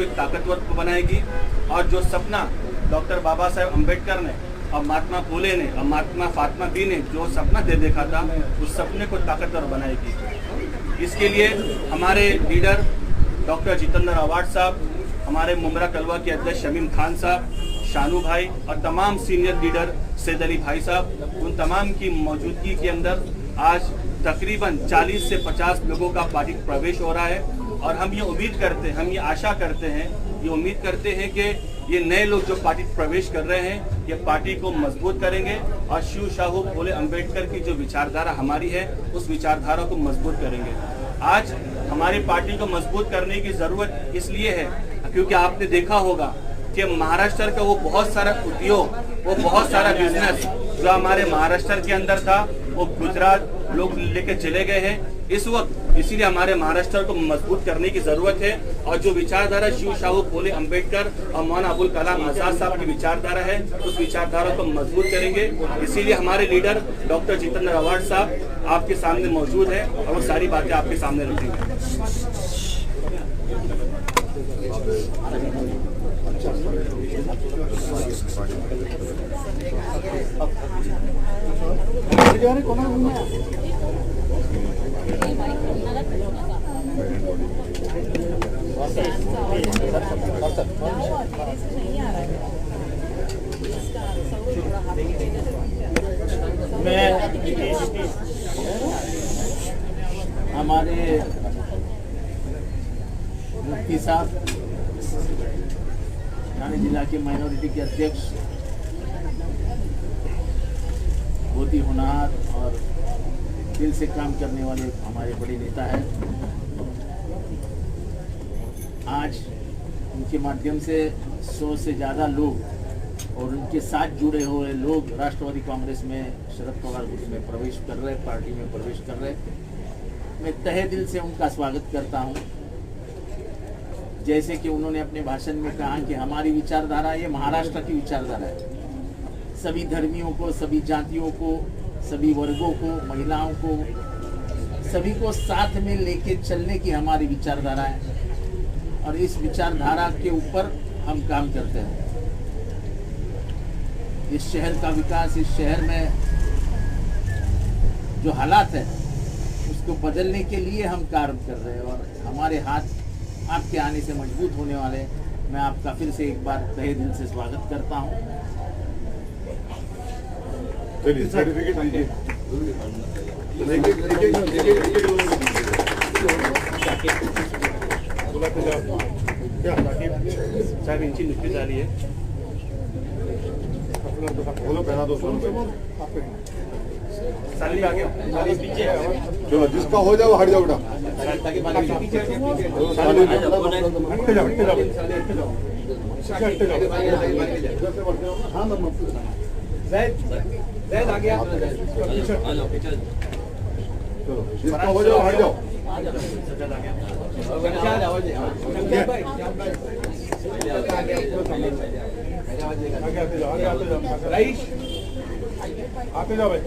एक ताकतवर बनाएगी। और जो सपना डॉक्टर बाबा साहेब अम्बेडकर ने और महात्मा फुले ने और महात्मा फातिमा बी ने जो सपना दे देखा था, उस सपने को ताकतवर बनाएगी। इसके लिए हमारे लीडर डॉक्टर जितेंद्र आवाड साहब, हमारे मुमरा कलवा के अध्यक्ष शमीम खान साहब, शानू भाई और तमाम सीनियर लीडर सैद अली भाई साहब, उन तमाम की मौजूदगी के अंदर आज तकरीबन 40 से 50 लोगों का पार्टी प्रवेश हो रहा है। और हम ये उम्मीद करते हैं, हम ये आशा करते हैं, ये उम्मीद करते हैं कि ये नए लोग जो पार्टी प्रवेश कर रहे हैं, ये पार्टी को मजबूत करेंगे और शिव शाहू फुले अम्बेडकर की जो विचारधारा हमारी है, उस विचारधारा को मजबूत करेंगे। आज हमारी पार्टी को मजबूत करने की ज़रूरत इसलिए है क्योंकि आपने देखा होगा कि महाराष्ट्र का वो बहुत सारा उद्योग, वो बहुत सारा बिजनेस जो हमारे महाराष्ट्र के अंदर था, वो गुजरात लोग लेके चले गए हैं इस वक्त। इसीलिए हमारे महाराष्ट्र को मजबूत करने की जरूरत है। और जो विचारधारा शिव शाहू फुले अम्बेडकर और मौलाना अबुल कलाम आजाद साहब की विचारधारा है, उस विचारधारा को मजबूत करेंगे। इसीलिए हमारे लीडर डॉक्टर जितेंद्र आवाड साहब आपके सामने मौजूद है और वो सारी बातें आपके सामने रखेंगे। मैं हमारे मुफ्ती साहब, ठाणे जिला के माइनॉरिटी के अध्यक्ष, बहुत ही होनहार और दिल से काम करने वाले हमारे बड़े नेता हैं। आज उनके माध्यम से 100 से ज़्यादा लोग और उनके साथ जुड़े हुए लोग राष्ट्रवादी कांग्रेस में, शरद पवार गुट में प्रवेश कर रहे, पार्टी में प्रवेश कर रहे। मैं तहे दिल से उनका स्वागत करता हूं। जैसे कि उन्होंने अपने भाषण में कहा कि हमारी विचारधारा ये महाराष्ट्र की विचारधारा है। सभी धर्मियों को, सभी जातियों को, सभी वर्गों को, महिलाओं को, सभी को साथ में लेके चलने की हमारी विचारधारा है। और इस विचारधारा के ऊपर हम काम करते हैं। इस शहर का विकास, इस शहर में जो हालात है उसको बदलने के लिए हम कार्य कर रहे हैं और हमारे हाथ आपके आने से मजबूत होने वाले। मैं आपका फिर से एक बार तहे दिल से स्वागत करता हूं। साहब इनकी नुकती आ रही है, साली आ गया, साली पीछे चलो जिसका हो जाओ हट जाओ बेटा। जैद आ गया, चलो जिसका हो जाओ हट जाओ। आते जाओ भाई।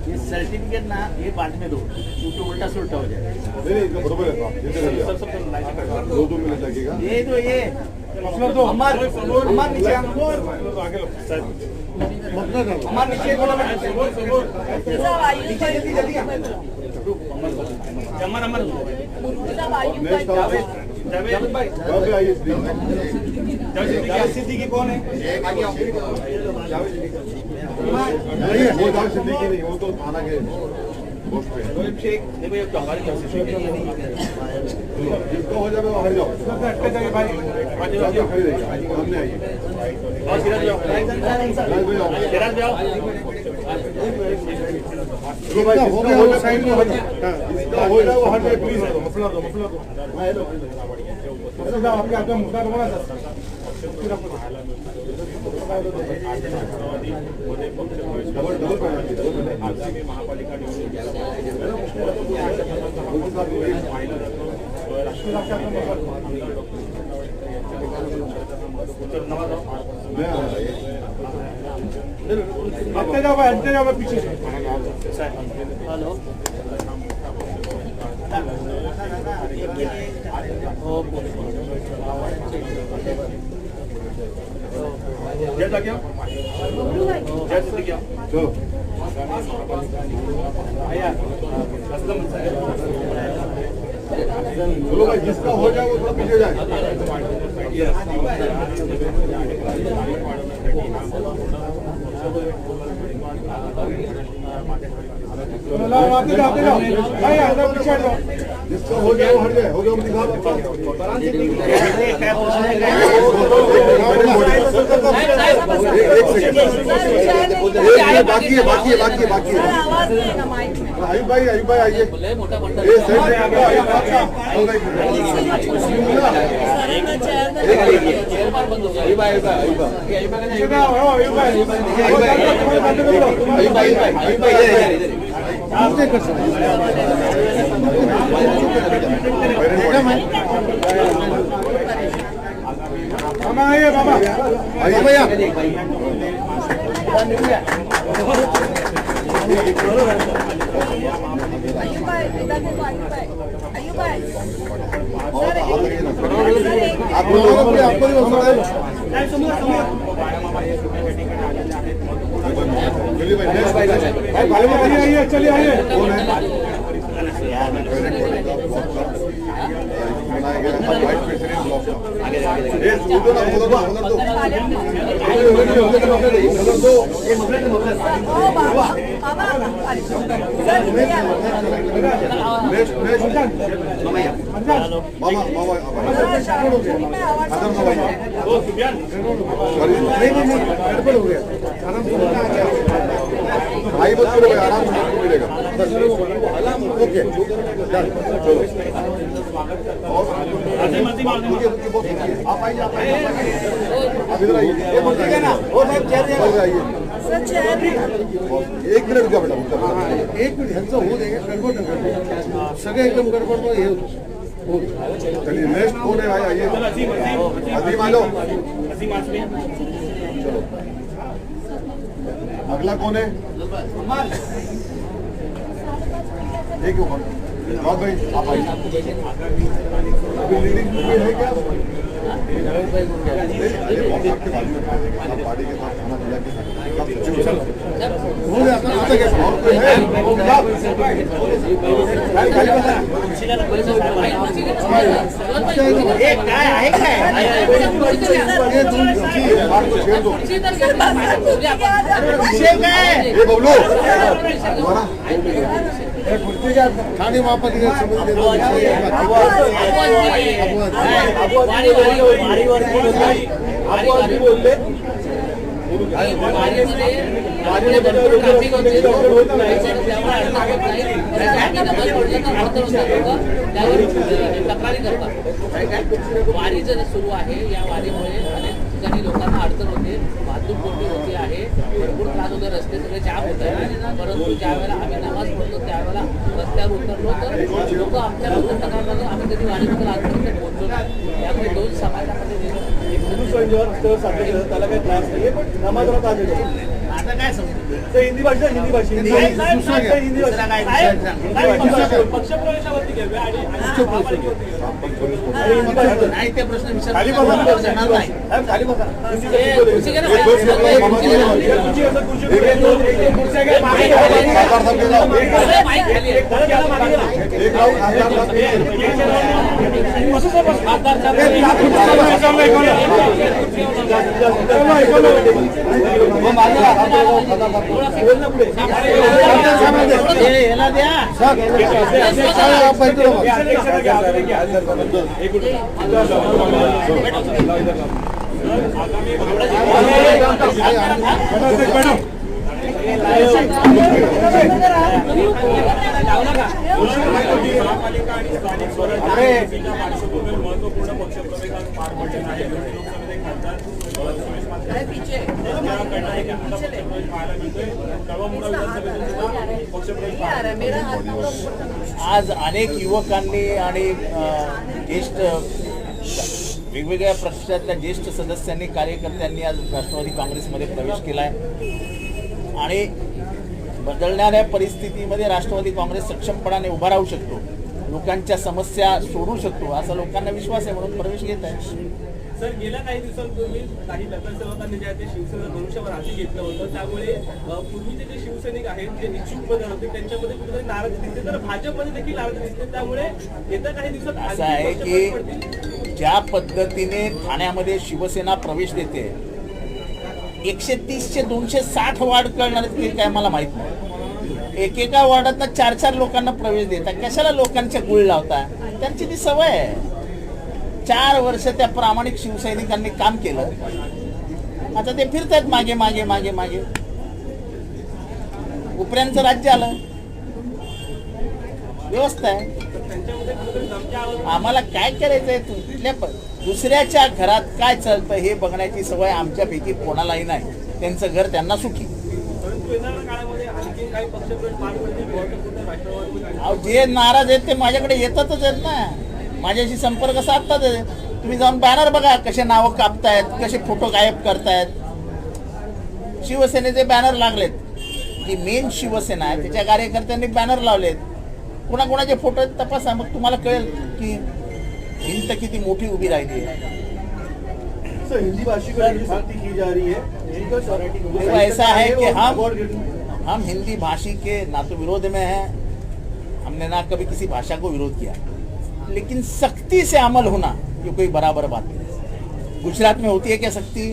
ये सर्टिफिकेट ना ये बाद में दो क्योंकि उल्टा सुल्टा हो जाएगा। नहीं बरोबर है साहब, जैसे 2 मिनट लगेगा। ये तो ये हमार नीचे हमार नीचे अमर अमर जावेद सिद्दीकी कौन है? वो जावेद सिद्दीकी नहीं, वो तो थाना के पोस्ट पे है। जिसका हो जाए वो हट जाओ। सामने आइए। हो गया वो साइड में हो जाए वो हट जाए प्लीज। मसला दो आपके मुद्दा दो ना महापालिका हटते जाओ पीछे से। हेलो जैसा क्या जैसा क्या चलो चलो भाई, जिसका हो जाए वो थोड़ा पीछे जाए। जिसका हो जाए वो हट जाए, हो जाओ दिखा बाकी है बाकी है बाकी है बाकी है। आयुब भाई आइए, ये सही से आगे बाबा आइए भैया। आप आपको नहीं हो चलिए चलिए आइए। भाई मत करो, आराम से मिलेगा। ओके चलो आप आइए आप इधर आइए। एक मिनट का बेटा, एक मिनट ह्यांचं होऊ दे, गडबड नका सगळे एकदम गडबड हे हो। चलिए नेक्स्ट कौन है भाई, आइए अजीम आ लो। चलो अगला कौन है? एक भाई आप आइए। अभी लीडिंग है क्या? आप पार्टी के साथ खाना खिला के बबलू खाने वापस तक्रारी करतात। वारी जर सुरू आहे, या वारीमुळे अनेक ठिकाणी लोकांना अडचण होते, वाहतूक कोंडी होते आहे, भरपूर त्रास होते, रस्ते सगळे जाम होत आहे। परंतु ज्या वेळेला आम्ही नमाज पडतो त्यावेळेला रस्त्यावर उतरलो तर लोक आमच्याबद्दल तक्रार करतात, आम्ही कधी वारीबद्दल आजपर्यंत पोहोचलो नाही। त्यामुळे दोन समाजामध्ये त्याला काही त्रास नाही, पण नमाजला त्रास येतो। आता काय समजतं हिंदी भाषा पक्षप्रवेशावरती घेऊया आणि नाही ते प्रश्न महापालिका आणि स्थानिक स्वराज्य महत्वपूर्ण पक्षप्रवेश आज पार पडले आहे। लोकसभेचे खासदार सुरेश मात्रे पाहायला मिळतोय। कळवा-मुळा विधानसभेतून पक्षप्रवेश आज अनेक युवकांनी आणि ज्येष्ठ वेगवेगळ्या पक्षातल्या ज्येष्ठ सदस्यांनी कार्यकर्त्यांनी आज राष्ट्रवादी काँग्रेसमध्ये प्रवेश केला आहे आणि बदलणाऱ्या परिस्थितीमध्ये राष्ट्रवादी काँग्रेस सक्षमपणाने उभा राहू शकतो लोकांच्या समस्या सोडू शकतो असा लोकांना विश्वास आहे म्हणून प्रवेश घेत आहे. सर, गेल्या काही दिवसांपूर्वी काही नगरसेवकांनी जे आहे ते शिवसेना धनुष्यबाण हाती घेतलं होतं, त्यामुळे पूर्वीचे जे शिवसैनिक आहेत जे इच्छुक पद होते त्यांच्यामध्ये कुठेतरी नाराजी दिसते, तर भाजपमध्ये देखील नाराजी दिसते. त्यामुळे येत्या काही दिवसात असं आहे की ज्या पद्धतीने ठाण्यामध्ये शिवसेना प्रवेश देते 130 चे 260 वार्ड करणार आहेत की काय मला माहित नाही. एकेका वार्डात 4-4 लोकांना प्रवेश देतात. कशाला लोकांच्या गुळ लावता? त्यांची ती सवय आहे. 4 वर्ष त्या प्रामाणिक शिवसैनिकांनी काम केलं. आता ते फिरतात मागे मागे मागे मागे. उपऱ्यांचं राज्य आलं, व्यवस्था आहे. आम्हाला काय करायचंय? कुठल्या दुसऱ्याच्या घरात काय चालतं हे बघण्याची सवय आमच्यापैकी कोणालाही नाही. त्यांचं घर त्यांना सुखी. अहो, जे नाराज आहेत ते माझ्याकडे येतातच आहेत ना, माझ्याशी संपर्क साधतात. तुम्ही जाऊन बॅनर बघा कसे नावं कापतायत, कसे फोटो गायब करतायत. शिवसेनेचे बॅनर लागलेत की मेन शिवसेना आहे त्याच्या कार्यकर्त्यांनी बॅनर लावलेत. कोणाकोणाचे फोटो तपासा, मग तुम्हाला कळेल की भिंत किती मोठी उभी राहिली आहे. सर, हिंदी भाषी को भक्ति की जा रही है, देखो ऐसा है कि हम हिंदी भाषी के ना तो विरोध में हैं, हमने ना कभी किसी भाषा को विरोध किया, लेकिन सख्ती से अमल होना ये कोई बराबर बात नहीं. गुजरात में होती है क्या सख्ती?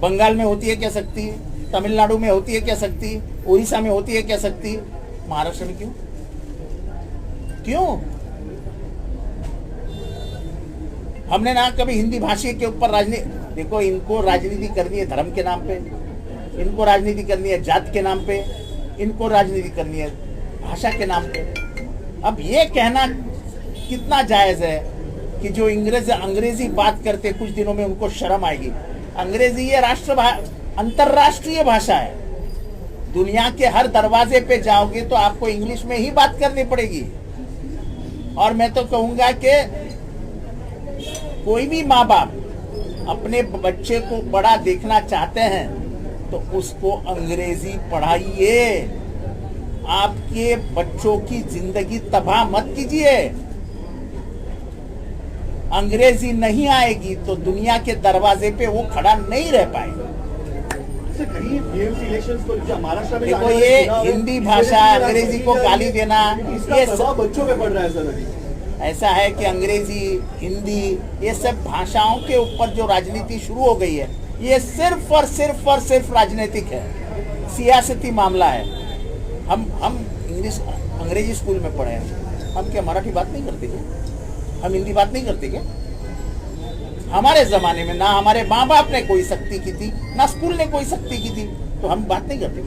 बंगाल में होती है क्या सख्ती? तमिलनाडु में होती है क्या सख्ती? उड़ीसा में होती है क्या सख्ती? महाराष्ट्र में क्यों? क्यों? हमने ना कभी हिंदी भाषी के ऊपर राजनीति, देखो इनको राजनीति करनी है धर्म के नाम पे, इनको राजनीति करनी है जात के नाम पे, इनको राजनीति करनी है भाषा के नाम पे. अब ये कहना कितना जायज है कि जो अंग्रेजी बात करते कुछ दिनों में उनको शर्म आएगी. अंग्रेजी ये अंतरराष्ट्रीय भाषा है. दुनिया के हर दरवाजे पे जाओगे तो आपको इंग्लिश में ही बात करनी पड़ेगी. और मैं तो कहूंगा कि कोई भी माँ बाप अपने बच्चे को बड़ा देखना चाहते हैं तो उसको अंग्रेजी पढ़ाइए. आपके बच्चों की जिंदगी तबाह मत कीजिए. अंग्रेजी नहीं आएगी तो दुनिया के दरवाजे पे वो खड़ा नहीं रह पाएगा. देखो ये हिंदी भाषा अंग्रेजी को गाली देना ये सब बच्चों पे पड़ रहा है सर. ऐसा है कि अंग्रेजी हिंदी ये सब भाषाओं के ऊपर जो राजनीति शुरू हो गई है ये सिर्फ और सिर्फ राजनीतिक है, सियासती मामला है. हम अंग्रेजी स्कूल में पढ़े हैं, हम क्या मराठी बात नहीं करते क्या? हम हिंदी बात नहीं करते क्या? हमारे जमाने में ना हमारे माँ बाप ने कोई सख्ती की थी ना स्कूल ने कोई सख्ती की थी, तो हम बात नहीं करते.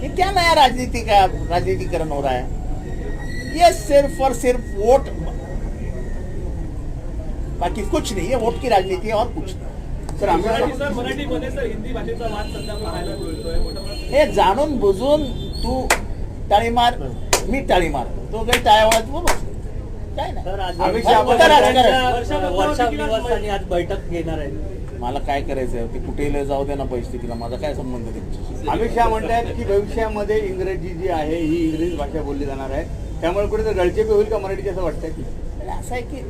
ये क्या नया राजनीतिकरण हो रहा है? ये सिर्फ और सिर्फ वोट, बाकी कुछ नहीं है. वोट की राजनीति है और कुछ नहीं. सर, मराठीमध्ये सर हिंदी भाषेचा वाद सध्या पाहायला मिळतोय. हे जाणून बुजून तू टाळी मार, मी टाळी मार, तो काही टाळ्या वाजत बोल काय वर्षांनी आज बैठक घेणार आहे. मला काय करायचंय ते कुठेही जाऊ दे ना परिस्थितीला, माझा काय संबंध त्यांच्याशी. अमित शहा म्हणतात की भविष्यामध्ये इंग्रजी जी आहे ही इंग्रजी भाषा बोलली जाणार आहे, त्यामुळे कुठे गळचेपी होईल का मराठीची असं वाटतं की? असं आहे की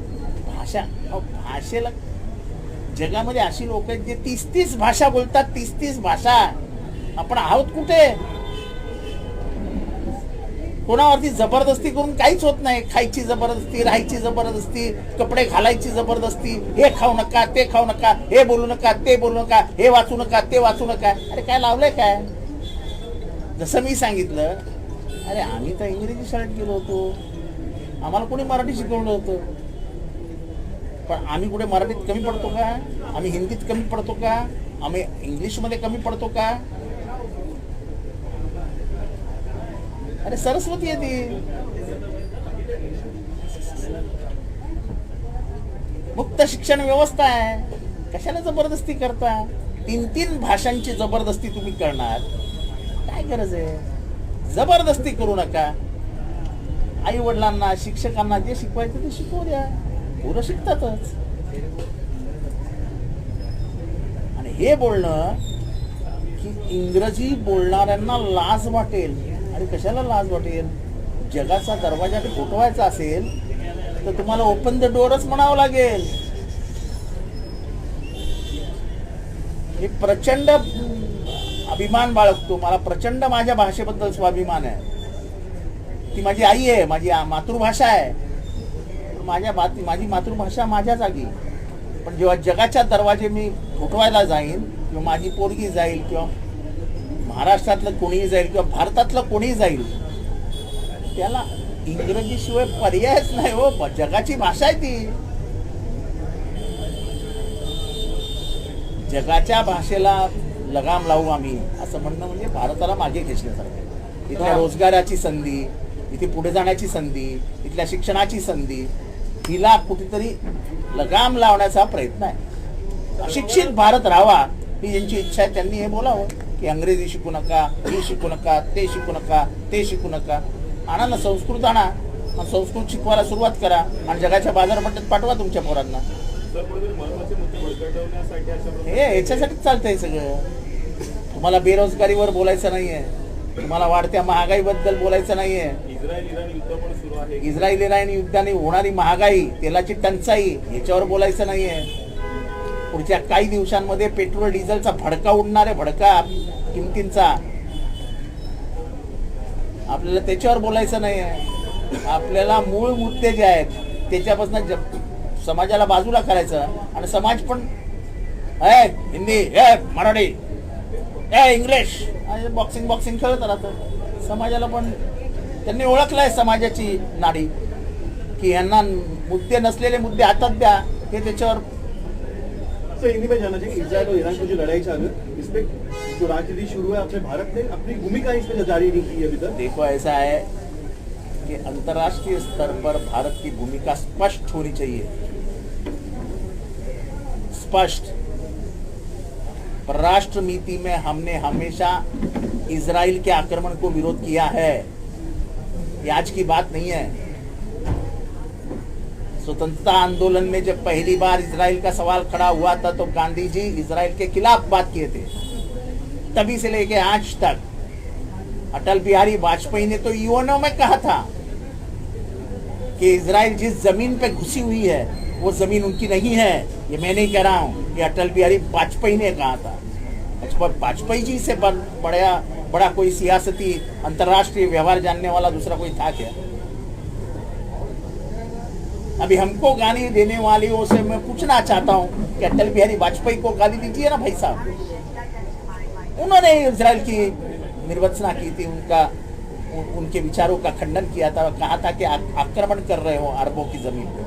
भाषेला जगामध्ये अशी लोक आहेत जे 30 भाषा बोलतात. 30 भाषा. आपण आहोत कुठे? कोणावरती जबरदस्ती करून काहीच होत नाही. खायची जबरदस्ती, राहायची जबरदस्ती, कपडे घालायची जबरदस्ती, हे खाऊ नका, ते खाऊ नका, हे बोलू नका, ते बोलू नका, हे वाचू नका, ते वाचू नका. अरे काय लावलंय काय? जसं मी सांगितलं, अरे आम्ही तर इंग्रजी शाळेत गेलो होतो, आम्हाला कोणी मराठी शिकवलं होतं, पण आम्ही कुठे मराठीत कमी पडतो का? आम्ही हिंदीत कमी पडतो का? आम्ही इंग्लिशमध्ये कमी पडतो का? अरे सरस्वती आहे ती, मुक्त शिक्षण व्यवस्था आहे. कशाला जबरदस्ती करता? 3 भाषांची जबरदस्ती तुम्ही करणार, काय गरज आहे? जबरदस्ती करू नका. आई वडिलांना, शिक्षकांना जे शिकवायचं ते शिकवू द्या, पोरं शिकतातच. आणि हे बोलणं की इंग्रजी बोलणाऱ्यांना लाज वाटेल, अरे कशाला लाज वाटेल? जगाचा दरवाजा ठोठवायचा असेल तर तुम्हाला ओपन द डोअरच म्हणावं लागेल. मी प्रचंड अभिमान बाळगतो, मला प्रचंड माझ्या भाषेबद्दल स्वाभिमान आहे. ती माझी आई आहे, माझी मातृभाषा आहे. माझी मातृभाषा माझ्या जागी. पण जेव्हा जगाच्या दरवाजे मी ठोठवायला जाईन किंवा माझी पोरगी जाईल किंवा महाराष्ट्रातलं कोणीही जाईल किंवा भारतातलं कोणीही जाईल, त्याला इंग्रजीशिवाय पर्यायच नाही हो. जगाची भाषा आहे ती. जगाच्या भाषेला लगाम लावू आम्ही असं म्हणणं म्हणजे भारताला मागे खेचण्यासारखं. इथल्या रोजगाराची संधी, इथे पुढे जाण्याची संधी, इथल्या शिक्षणाची संधी, हिला कुठेतरी लगाम लावण्याचा प्रयत्न आहे. अशिक्षित भारत राहावा ही ज्यांची इच्छा आहे त्यांनी हे बोलावं की अंग्रेजी शिकू नका, हे शिकू नका, ते शिकू नका, ते शिकू नका. आणा ना संस्कृत आणा, संस्कृत शिकवायला सुरुवात करा आणि जगाच्या बाजारपेठेत पाठवा तुमच्या पोरांना. हे याच्यासाठीच चालतंय सगळं. तुम्हाला बेरोजगारीवर बोलायचं नाहीये, तुम्हाला वाढत्या महागाईबद्दल बोलायचं नाहीये. इस्रायल इराण युद्धाने होणारी महागाई, तेलाची टंचाई याच्यावर बोलायचं नाहीये. पुढच्या काही दिवसांमध्ये पेट्रोल डिझेलचा भडका उडणार आहे, भडका किमतींचा, आपल्याला त्याच्यावर बोलायचं नाहीये. आपल्याला मूळ मुद्दे जे आहेत त्याच्यापासून समाजाला बाजूला करायचं आणि समाज पण हिंदी, मराठी, इंग्लिश बॉक्सिंग खेळत राहतं. समाजाला पण त्यांनी ओळखलंय समाजाची नाडी की यांना मुद्दे नसलेले मुद्दे हातात द्या, हे त्याच्यावर. सर हिंदी में जानना चाहिए, इजराइल और ईरान की जो लड़ाई चालू है इसमें जो राजनीति शुरू है, अपने भारत ने अपनी भूमिका इसमें जारी नहीं की अभी तक. देखो ऐसा है कि अंतर्राष्ट्रीय स्तर पर भारत की भूमिका स्पष्ट होनी चाहिए, स्पष्ट. परराष्ट्र नीति में हमने हमेशा इजराइल के आक्रमण को विरोध किया है, ये आज की बात नहीं है. स्वतंत्रता आंदोलन में जब पहली बार इजराइल का सवाल खड़ा हुआ था तो गांधी जी इजराइल के खिलाफ बात किए थे. तभी से लेके आज तक अटल बिहारी वाजपेयी ने तो यूएनओ में कहा था कि इजराइल जिस जमीन पे घुसी हुई है वो जमीन उनकी नहीं है. ये मैं नहीं कह रहा हूँ, ये अटल बिहारी वाजपेयी ने कहा था. वाजपेयी जी से बड़ा कोई सियासती अंतर्राष्ट्रीय व्यवहार जानने वाला दूसरा कोई था क्या? अभी हमको गाली देने वालों से मैं पूछना चाहता हूँ कि अटल बिहारी वाजपेयी को गाली दीजिए ना भाई साहब. उन्होंने इजराइल की निर्वचना की थी, उनके विचारों का खंडन किया था, कहा था कि आक्रमण कर रहे हो अरबों की जमीन पे.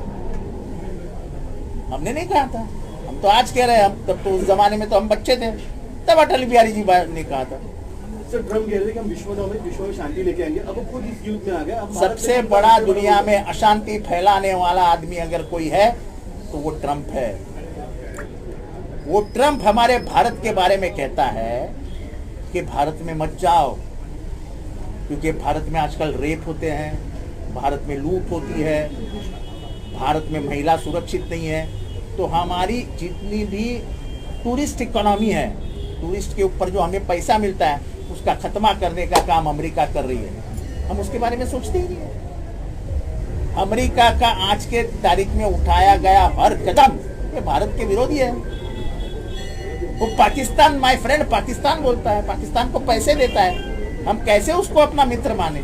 हमने नहीं कहा था, हम तो आज कह रहे हैं. हम तब तो उस जमाने में तो हम बच्चे थे, तब अटल बिहारी जी ने कहा था. सर ट्रम्प कह रहे थे कि हम विश्व में शांति लेके आएंगे, अब वो खुद इस युद्ध में आ गए. सबसे बड़ा दुनिया में अशांति फैलाने वाला आदमी अगर कोई है तो वो ट्रम्प है. वो ट्रम्प हमारे भारत के बारे में कहता है कि भारत में मत जाओ, क्योंकि भारत में आजकल रेप होते हैं, भारत में लूट होती है, भारत में महिला सुरक्षित नहीं है. तो हमारी जितनी भी टूरिस्ट इकोनॉमी है, टूरिस्ट के ऊपर जो हमें पैसा मिलता है उसका खत्मा करने का काम अमेरिका कर रही है. हम उसके बारे में सोचते ही नहीं है. अमेरिका का आज के तारीख में उठाया गया हर कदम ये भारत के विरोधी है. वो पाकिस्तान, माय फ्रेंड पाकिस्तान बोलता है, पाकिस्तान को पैसे देता है. हम कैसे उसको अपना मित्र माने?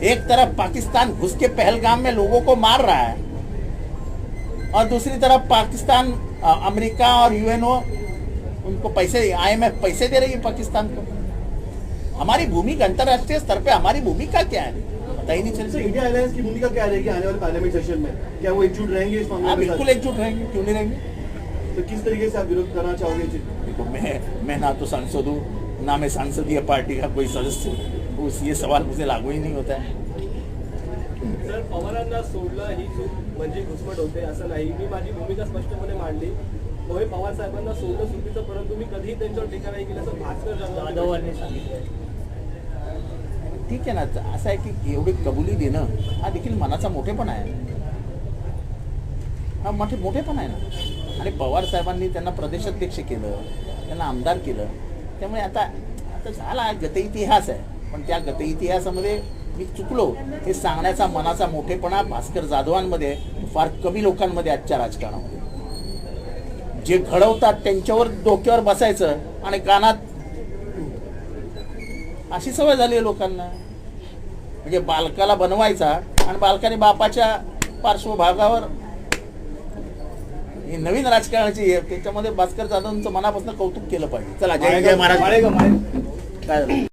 एक तरफ पाकिस्तान घुस के पहलगाम में लोगों को मार रहा है और दूसरी तरफ पाकिस्तान, अमेरिका और यूएनओ उनको पैसे, IMF पैसे दे रही है पाकिस्तान को. हमारी भूमिका अंतर्राष्ट्रीय स्तर पे हमारी भूमिका क्या है पता ही नहीं चलता. इंडिया अलायंस की भूमिका क्या रहेगी आने वाले पार्लियामेंट सेशन में? क्या वो एकजुट रहेंगे इस मामले में? बिल्कुल एकजुट रहेंगे, क्यों नहीं रहेंगे. तो किस तरीके से आप विरोध करना चाहोगे? देखो मैं ना तो सांसद हूँ, ना मैं संसदीय पार्टी का कोई सदस्य हूँ, ये सवाल मुझे लागू ही नहीं होता है. सर पवारांना सोडलं ही चूक म्हणजे घुसमट होते असं नाही. मी माझी भूमिका स्पष्टपणे मांडली. मोहित पवार साहेबांना सोडलं चुकीचं, परंतु मी कधीही त्यांच्यावर टीका नाही केली असं भास्कर जाधवांनी सांगितलं. ठीक आहे ना, असं आहे की एवढी कबुली देणं हा देखील मनाचा मोठेपणा आहे, हा मोठेपणा आहे ना. आणि पवार साहेबांनी त्यांना प्रदेशाध्यक्ष केलं, त्यांना आमदार केलं, त्यामुळे आता झाला गत इतिहास आहे. पण त्या गत इतिहासामध्ये मी चुकलो हे सांगण्याचा मनाचा मोठेपणा भास्कर जाधवांमध्ये फार कमी लोकांमध्ये आजच्या राजकारणामध्ये. जे घडवतात त्यांच्यावर डोक्यावर बसायचं आणि कानात अशी सवय झाली आहे लोकांना. म्हणजे बालकाला बनवायचा आणि बालकाने बापाच्या पार्श्वभागावर. ही नवीन राजकारणाची त्याच्यामध्ये भास्कर जाधवांचं मनापासून कौतुक केलं पाहिजे. चला, जय जय महाराज. माळेगाव काय झालं?